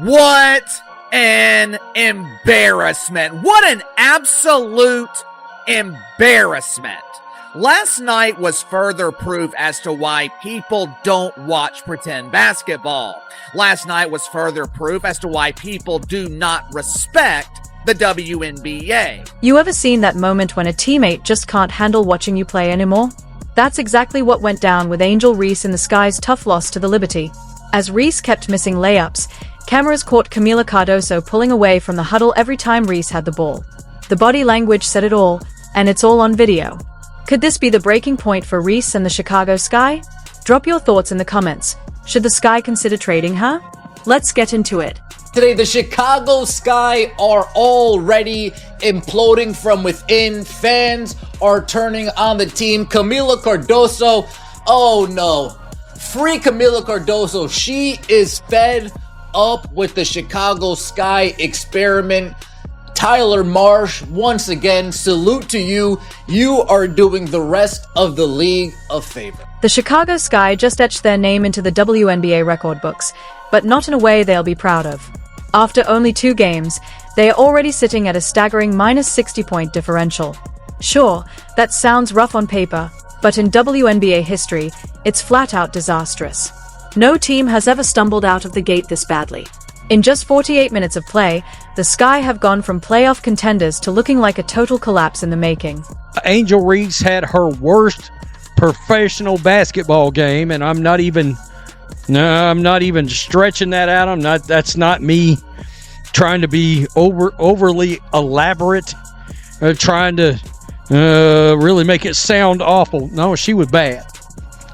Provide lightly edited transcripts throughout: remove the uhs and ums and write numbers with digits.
What an embarrassment. What an absolute embarrassment. Last night was further proof as to why people don't watch pretend basketball. Last night was further proof as to why people do not respect the WNBA. You ever seen that moment when a teammate just can't handle watching you play anymore? That's exactly what went down with Angel Reese in the Sky's tough loss to the Liberty. As Reese kept missing layups, cameras caught Kamilla Cardoso pulling away from the huddle every time Reese had the ball. The body language said it all, and it's all on video. Could this be the breaking point for Reese and the Chicago Sky? Drop your thoughts in the comments. Should the Sky consider trading her? Let's get into it. Today, the Chicago Sky are already imploding from within. Fans are turning on the team. Kamilla Cardoso, oh no. Free Kamilla Cardoso. She is fed up with the Chicago Sky experiment. Tyler Marsh, once again, salute to you. You are doing the rest of the league a favor. The Chicago Sky just etched their name into the WNBA record books, but not in a way they'll be proud of. After only 2 games, they are already sitting at a staggering minus 60-point differential. Sure, that sounds rough on paper, but in WNBA history, it's flat-out disastrous. No team has ever stumbled out of the gate this badly. In just 48 minutes of play, the Sky have gone from playoff contenders to looking like a total collapse in the making. Angel Reese had her worst professional basketball game, and I'm not even stretching that out. That's not me trying to be overly elaborate, trying to really make it sound awful. No, she was bad.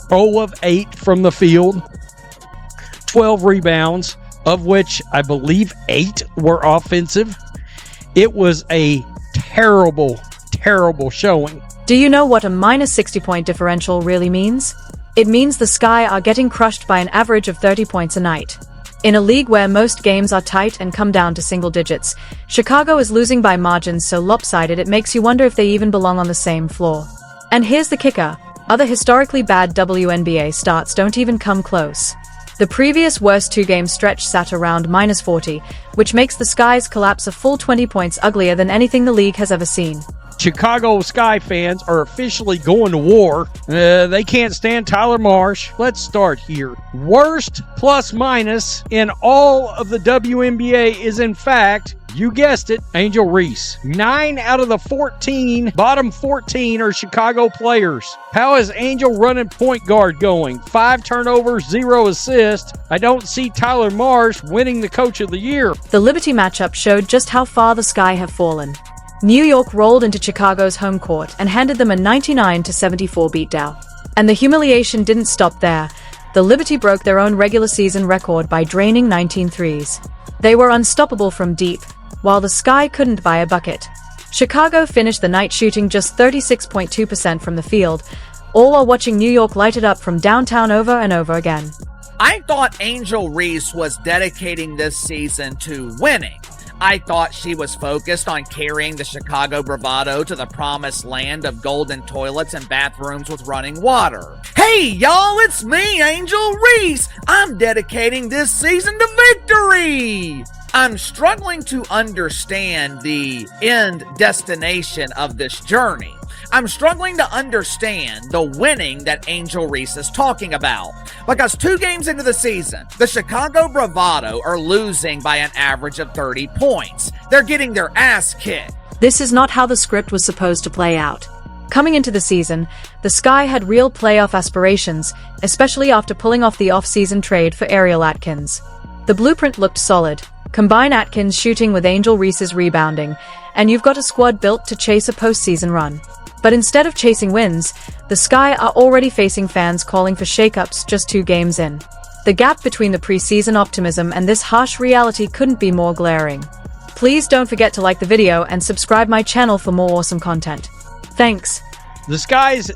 0 of 8 from the field, 12 rebounds, of which I believe 8 were offensive. It was a terrible, terrible showing. Do you know what a minus 60-point differential really means? It means the Sky are getting crushed by an average of 30 points a night. In a league where most games are tight and come down to single digits, Chicago is losing by margins so lopsided it makes you wonder if they even belong on the same floor. And here's the kicker. Other historically bad WNBA starts don't even come close. The previous worst 2-game stretch sat around minus 40, which makes the Sky's collapse a full 20 points uglier than anything the league has ever seen. Chicago Sky fans are officially going to war. They can't stand Tyler Marsh. Let's start here. Worst plus minus in all of the WNBA is, in fact, you guessed it, Angel Reese. 9 out of the 14, bottom 14 are Chicago players. How is Angel running point guard going? 5 turnovers, 0 assists. I don't see Tyler Marsh winning the Coach of the Year. The Liberty matchup showed just how far the Sky have fallen. New York rolled into Chicago's home court and handed them a 99-74 beatdown. And the humiliation didn't stop there. The Liberty broke their own regular season record by draining 19 threes. They were unstoppable from deep, while the Sky couldn't buy a bucket. Chicago finished the night shooting just 36.2% from the field, all while watching New York light it up from downtown over and over again. I thought Angel Reese was dedicating this season to winning. I thought she was focused on carrying the Chicago bravado to the promised land of golden toilets and bathrooms with running water. Hey, y'all, it's me, Angel Reese. I'm dedicating this season to victory. I'm struggling to understand the end destination of this journey. I'm struggling to understand the winning that Angel Reese is talking about. Because 2 games into the season, the Chicago Bravado are losing by an average of 30 points. They're getting their ass kicked. This is not how the script was supposed to play out. Coming into the season, the Sky had real playoff aspirations, especially after pulling off the off-season trade for Ariel Atkins. The blueprint looked solid. Combine Atkins shooting with Angel Reese's rebounding, and you've got a squad built to chase a postseason run. But instead of chasing wins, the Sky are already facing fans calling for shakeups just 2 games in. The gap between the preseason optimism and this harsh reality couldn't be more glaring. Please don't forget to like the video and subscribe my channel for more awesome content. Thanks. The Sky's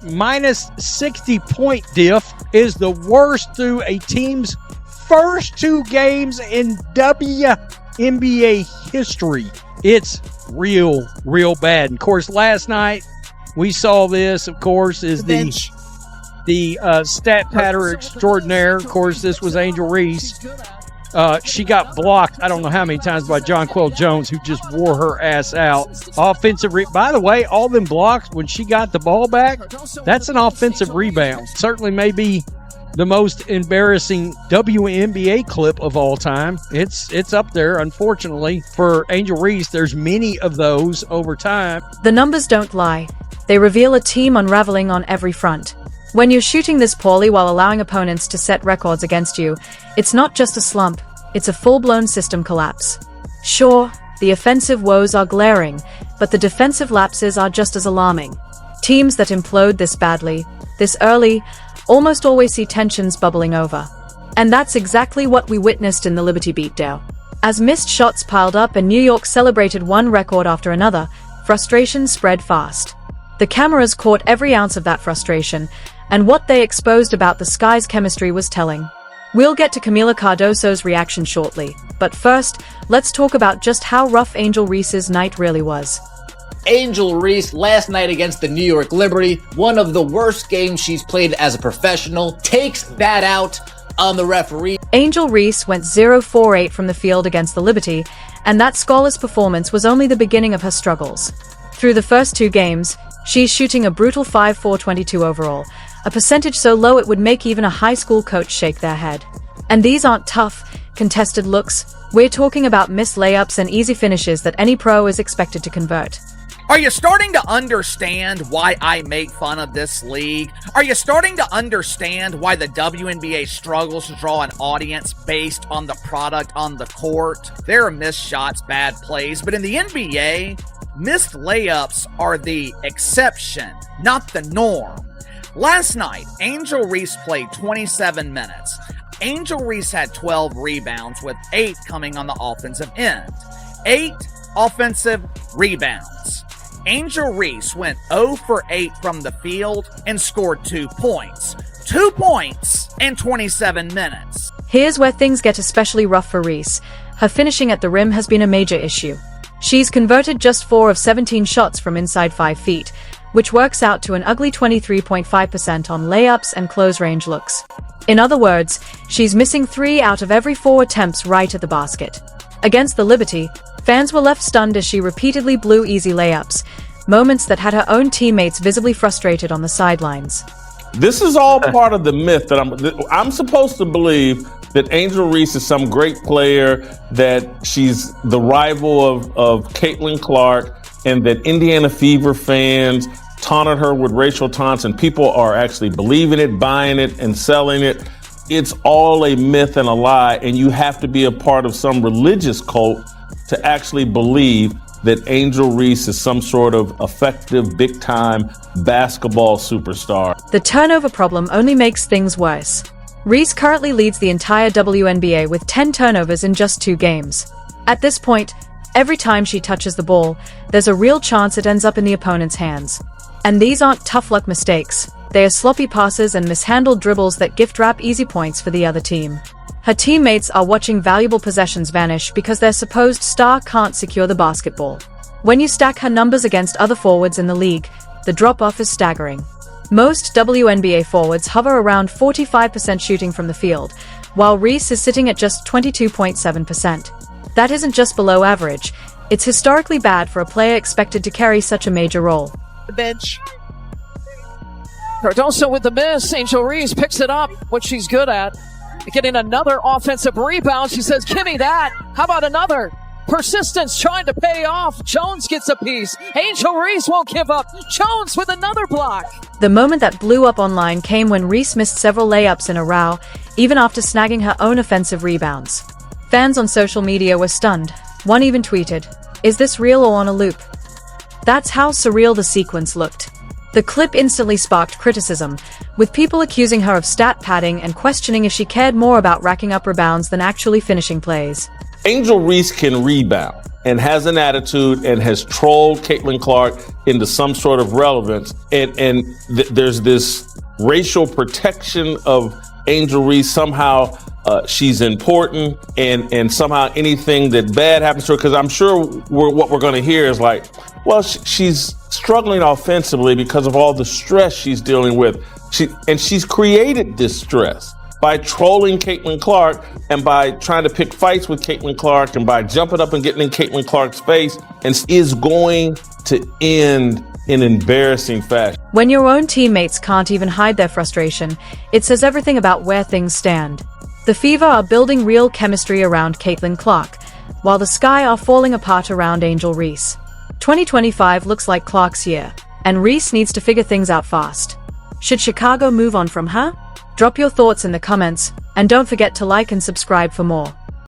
minus 60-point diff is the worst through a team's first 2 games in WNBA history. It's real bad. And of course, last night we saw this, of course, is the stat patter extraordinaire. Of course, this was Angel Reese. She got blocked, I don't know how many times, by Jonquel Jones, who just wore her ass out. By the way, all them blocks, when she got the ball back, that's an offensive rebound. Certainly maybe the most embarrassing WNBA clip of all time. It's up there, unfortunately, for Angel Reese. There's many of those over time. The numbers don't lie. They reveal a team unraveling on every front. When you're shooting this poorly while allowing opponents to set records against you, it's not just a slump, it's a full-blown system collapse. Sure, the offensive woes are glaring, but the defensive lapses are just as alarming. Teams that implode this badly, this early, almost always see tensions bubbling over. And that's exactly what we witnessed in the Liberty beatdown. As missed shots piled up and New York celebrated one record after another, frustration spread fast. The cameras caught every ounce of that frustration, and what they exposed about the Sky's chemistry was telling. We'll get to Kamilla Cardoso's reaction shortly, but first, let's talk about just how rough Angel Reese's night really was. Angel Reese last night against the New York Liberty, one of the worst games she's played as a professional, takes that out on the referee. Angel Reese went 0-for-8 from the field against the Liberty, and that scoreless performance was only the beginning of her struggles. Through the first two games, she's shooting a brutal 5-for-22 overall, a percentage so low it would make even a high school coach shake their head. And these aren't tough, contested looks. We're talking about missed layups and easy finishes that any pro is expected to convert. Are you starting to understand why I make fun of this league? Are you starting to understand why the WNBA struggles to draw an audience based on the product on the court? There are missed shots, bad plays, but in the NBA, missed layups are the exception, not the norm. Last night, Angel Reese played 27 minutes. Angel Reese had 12 rebounds, with 8 coming on the offensive end. 8 offensive rebounds. Angel Reese went 0-for-8 from the field and scored 2 points. 2 points in 27 minutes. Here's where things get especially rough for Reese. Her finishing at the rim has been a major issue. She's converted just 4 of 17 shots from inside 5 feet, which works out to an ugly 23.5% on layups and close-range looks. In other words, she's missing 3 out of every 4 attempts right at the basket. Against the Liberty, fans were left stunned as she repeatedly blew easy layups, moments that had her own teammates visibly frustrated on the sidelines. This is all part of the myth that I'm supposed to believe that Angel Reese is some great player, that she's the rival of Caitlin Clark, and that Indiana Fever fans taunted her with racial taunts, and people are actually believing it, buying it, and selling it. It's all a myth and a lie, and you have to be a part of some religious cult to actually believe that Angel Reese is some sort of effective, big-time basketball superstar. The turnover problem only makes things worse. Reese currently leads the entire WNBA with 10 turnovers in just 2 games. At this point, every time she touches the ball, there's a real chance it ends up in the opponent's hands. And these aren't tough luck mistakes. They are sloppy passes and mishandled dribbles that gift-wrap easy points for the other team. Her teammates are watching valuable possessions vanish because their supposed star can't secure the basketball. When you stack her numbers against other forwards in the league, the drop-off is staggering. Most WNBA forwards hover around 45% shooting from the field, while Reese is sitting at just 22.7%. That isn't just below average, it's historically bad for a player expected to carry such a major role. The bench. Cardoso with the miss. Angel Reese picks it up, what she's good at. Getting another offensive rebound. She says, give me that. How about another? Persistence trying to pay off. Jones gets a piece. Angel Reese won't give up. Jones with another block. The moment that blew up online came when Reese missed several layups in a row, even after snagging her own offensive rebounds. Fans on social media were stunned. One even tweeted, "Is this real or on a loop?" That's how surreal the sequence looked. The clip instantly sparked criticism, with people accusing her of stat padding and questioning if she cared more about racking up rebounds than actually finishing plays. Angel Reese can rebound and has an attitude and has trolled Caitlin Clark into some sort of relevance. And there's this racial protection of Angel Reese. Somehow she's important, and somehow anything that bad happens to her, because I'm sure what we're going to hear is like, well, she's struggling offensively because of all the stress she's dealing with. She's created this stress by trolling Caitlin Clark and by trying to pick fights with Caitlin Clark and by jumping up and getting in Caitlin Clark's face, and is going to end in embarrassing fashion. When your own teammates can't even hide their frustration, it says everything about where things stand. The Fever are building real chemistry around Caitlin Clark, while the Sky are falling apart around Angel Reese. 2025 looks like Clark's year, and Reese needs to figure things out fast. Should Chicago move on from her? Drop your thoughts in the comments, and don't forget to like and subscribe for more.